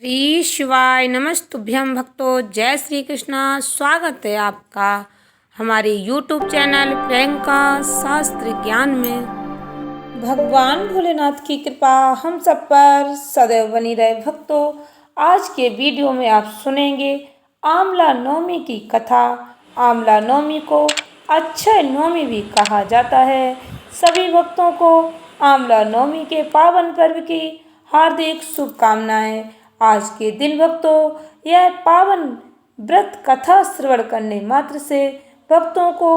श्री शिवाय नमस्तुभ्यं भक्तों। जय श्री कृष्णा। स्वागत है आपका हमारे YouTube चैनल प्रियंका शास्त्र ज्ञान में। भगवान भोलेनाथ की कृपा हम सब पर सदैव बनी रहे। भक्तों, आज के वीडियो में आप सुनेंगे आंवला नवमी की कथा। आंवला नवमी को अक्षय नवमी भी कहा जाता है। सभी भक्तों को आंवला नवमी के पावन पर्व की हार्दिक शुभकामनाएं। आज के दिन भक्तों, यह पावन व्रत कथा श्रवण करने मात्र से भक्तों को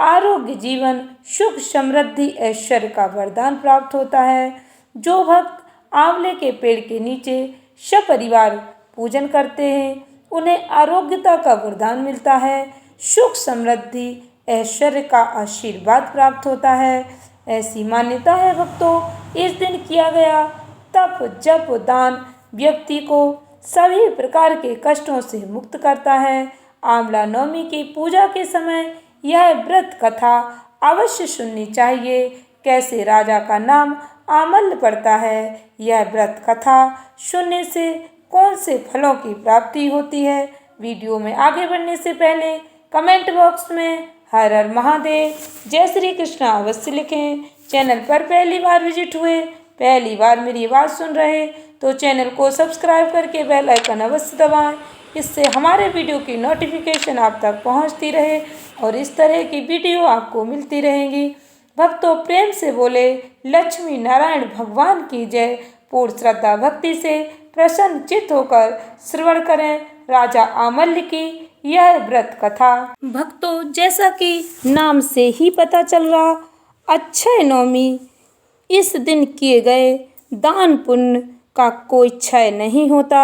आरोग्य, जीवन, सुख, समृद्धि, ऐश्वर्य का वरदान प्राप्त होता है। जो भक्त आंवले के पेड़ के नीचे सपरिवार पूजन करते हैं, उन्हें आरोग्यता का वरदान मिलता है, सुख, समृद्धि, ऐश्वर्य का आशीर्वाद प्राप्त होता है। ऐसी मान्यता है भक्तों, इस दिन किया गया तप, जप, दान व्यक्ति को सभी प्रकार के कष्टों से मुक्त करता है। आंवला नवमी की पूजा के समय यह व्रत कथा अवश्य सुननी चाहिए। कैसे राजा का नाम आमल्य पड़ता है, यह व्रत कथा सुनने से कौन से फलों की प्राप्ति होती है। वीडियो में आगे बढ़ने से पहले कमेंट बॉक्स में हर हर महादेव, जय श्री कृष्ण अवश्य लिखें। चैनल पर पहली बार विजिट हुए, पहली बार मेरी आवाज़ सुन रहे तो चैनल को सब्सक्राइब करके बेल आइकन अवश्य दबाएं। इससे हमारे वीडियो की नोटिफिकेशन आप तक पहुंचती रहे और इस तरह की वीडियो आपको मिलती रहेंगी। भक्तों, प्रेम से बोले लक्ष्मी नारायण भगवान की जय। पूर्ण श्रद्धा भक्ति से प्रसन्न चित्त होकर श्रवण करें राजा आमल्य की यह व्रत कथा। भक्तों, जैसा कि नाम से ही पता चल रहा, अक्षय नवमी, इस दिन किए गए दान पुण्य का कोई क्षय नहीं होता।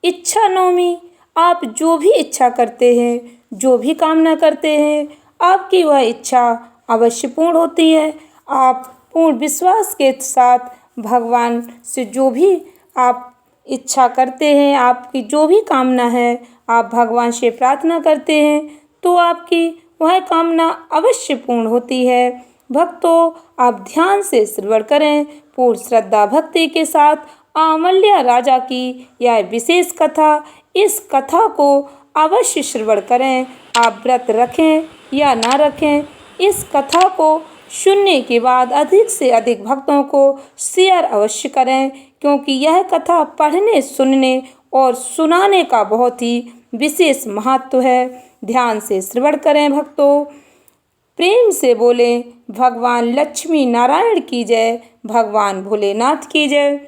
इच्छा नवमी, आप जो भी इच्छा करते हैं, जो भी कामना करते हैं, आपकी वह इच्छा अवश्य पूर्ण होती है। आप पूर्ण विश्वास के साथ भगवान से जो भी आप इच्छा करते हैं, आपकी जो भी कामना है, आप भगवान से प्रार्थना करते हैं तो आपकी वह कामना अवश्य पूर्ण होती है। भक्तों, आप ध्यान से श्रवण करें पूर्ण श्रद्धा भक्ति के साथ आंवल्या राजा की यह विशेष कथा। इस कथा को अवश्य श्रवण करें। आप व्रत रखें या ना रखें, इस कथा को सुनने के बाद अधिक से अधिक भक्तों को शेयर अवश्य करें, क्योंकि यह कथा पढ़ने, सुनने और सुनाने का बहुत ही विशेष महत्व है। ध्यान से श्रवण करें भक्तों। प्रेम से बोले भगवान लक्ष्मी नारायण की जय, भगवान भोलेनाथ की जय।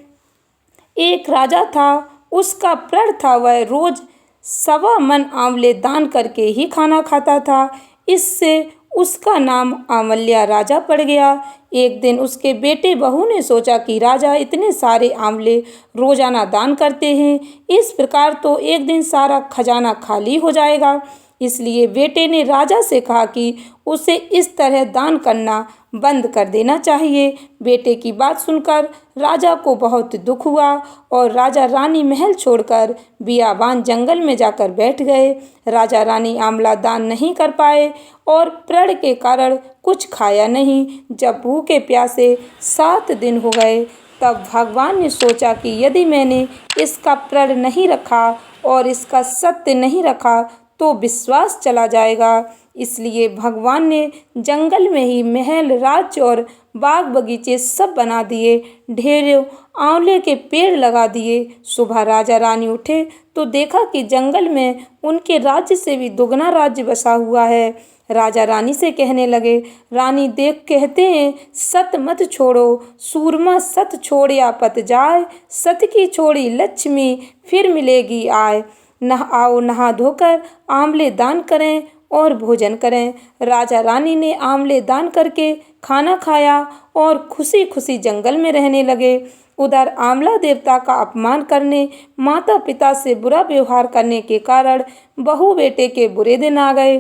एक राजा था, उसका प्रण था वह रोज 1.25 मन आंवले दान करके ही खाना खाता था। इससे उसका नाम आंवल्या राजा पड़ गया। एक दिन उसके बेटे बहू ने सोचा कि राजा इतने सारे आंवले रोजाना दान करते हैं, इस प्रकार तो एक दिन सारा खजाना खाली हो जाएगा। इसलिए बेटे ने राजा से कहा कि उसे इस तरह दान करना बंद कर देना चाहिए। बेटे की बात सुनकर राजा को बहुत दुख हुआ और राजा रानी महल छोड़कर बियाबान जंगल में जाकर बैठ गए। राजा रानी आंवला दान नहीं कर पाए और प्रण के कारण कुछ खाया नहीं। जब भूखे प्यासे 7 दिन हो गए, तब भगवान ने सोचा कि यदि मैंने इसका प्रण नहीं रखा और इसका सत्य नहीं रखा तो विश्वास चला जाएगा। इसलिए भगवान ने जंगल में ही महल, राज्य और बाग बगीचे सब बना दिए, ढेरों आंवले के पेड़ लगा दिए। सुबह राजा रानी उठे तो देखा कि जंगल में उनके राज्य से भी दुगना राज्य बसा हुआ है। राजा रानी से कहने लगे, रानी देख कहते हैं सत मत छोड़ो, सूरमा सत छोड़िया पत जाए, सत की छोड़ी लक्ष्मी फिर मिलेगी आए। आओ नहा धोकर आंवले दान करें और भोजन करें। राजा रानी ने आंवले दान करके खाना खाया और खुशी खुशी जंगल में रहने लगे। उधर आंवला देवता का अपमान करने, माता पिता से बुरा व्यवहार करने के कारण बहू बेटे के बुरे दिन आ गए।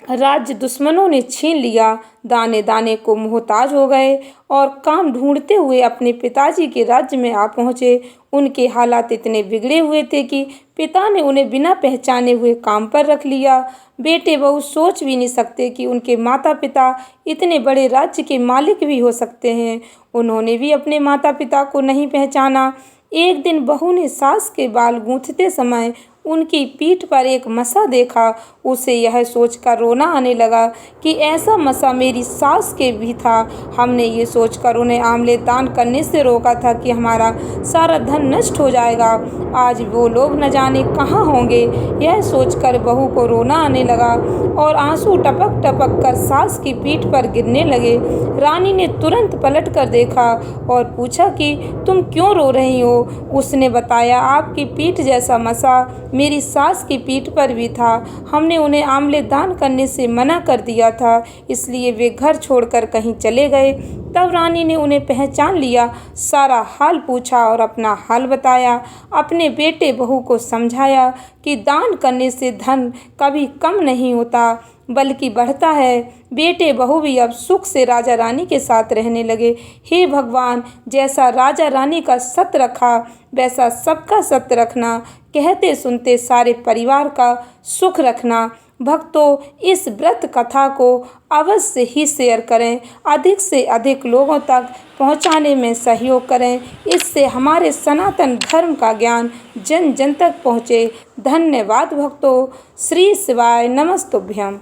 राज्य दुश्मनों ने छीन लिया, दाने दाने को मोहताज हो गए और काम ढूंढते हुए अपने पिताजी के राज्य में आ पहुँचे। उनके हालात इतने बिगड़े हुए थे कि पिता ने उन्हें बिना पहचाने हुए काम पर रख लिया। बेटे बहू सोच भी नहीं सकते कि उनके माता पिता इतने बड़े राज्य के मालिक भी हो सकते हैं। उन्होंने भी अपने माता पिता को नहीं पहचाना। एक दिन बहू ने सास के बाल गूंथते समय उनकी पीठ पर एक मसा देखा। उसे यह सोचकर रोना आने लगा कि ऐसा मसा मेरी सास के भी था। हमने ये सोचकर उन्हें आंवले दान करने से रोका था कि हमारा सारा धन नष्ट हो जाएगा। आज वो लोग न जाने कहाँ होंगे। यह सोचकर बहू को रोना आने लगा और आंसू टपक टपक कर सास की पीठ पर गिरने लगे। रानी ने तुरंत पलट कर देखा और पूछा कि तुम क्यों रो रही हो? उसने बताया, आपकी पीठ जैसा मसा मेरी सास की पीठ पर भी था। हमने उन्हें आंवले दान करने से मना कर दिया था, इसलिए वे घर छोड़कर कहीं चले गए। तब रानी ने उन्हें पहचान लिया, सारा हाल पूछा और अपना हाल बताया। अपने बेटे बहू को समझाया कि दान करने से धन कभी कम नहीं होता बल्कि बढ़ता है। बेटे बहू भी अब सुख से राजा रानी के साथ रहने लगे। हे भगवान, जैसा राजा रानी का सत्य रखा वैसा सबका सत्य रखना। कहते सुनते सारे परिवार का सुख रखना। भक्तों, इस व्रत कथा को अवश्य ही शेयर करें, अधिक से अधिक लोगों तक पहुंचाने में सहयोग करें। इससे हमारे सनातन धर्म का ज्ञान जन जन तक पहुँचे। धन्यवाद भक्तों। श्री शिवाय नमस्तुभ्यम।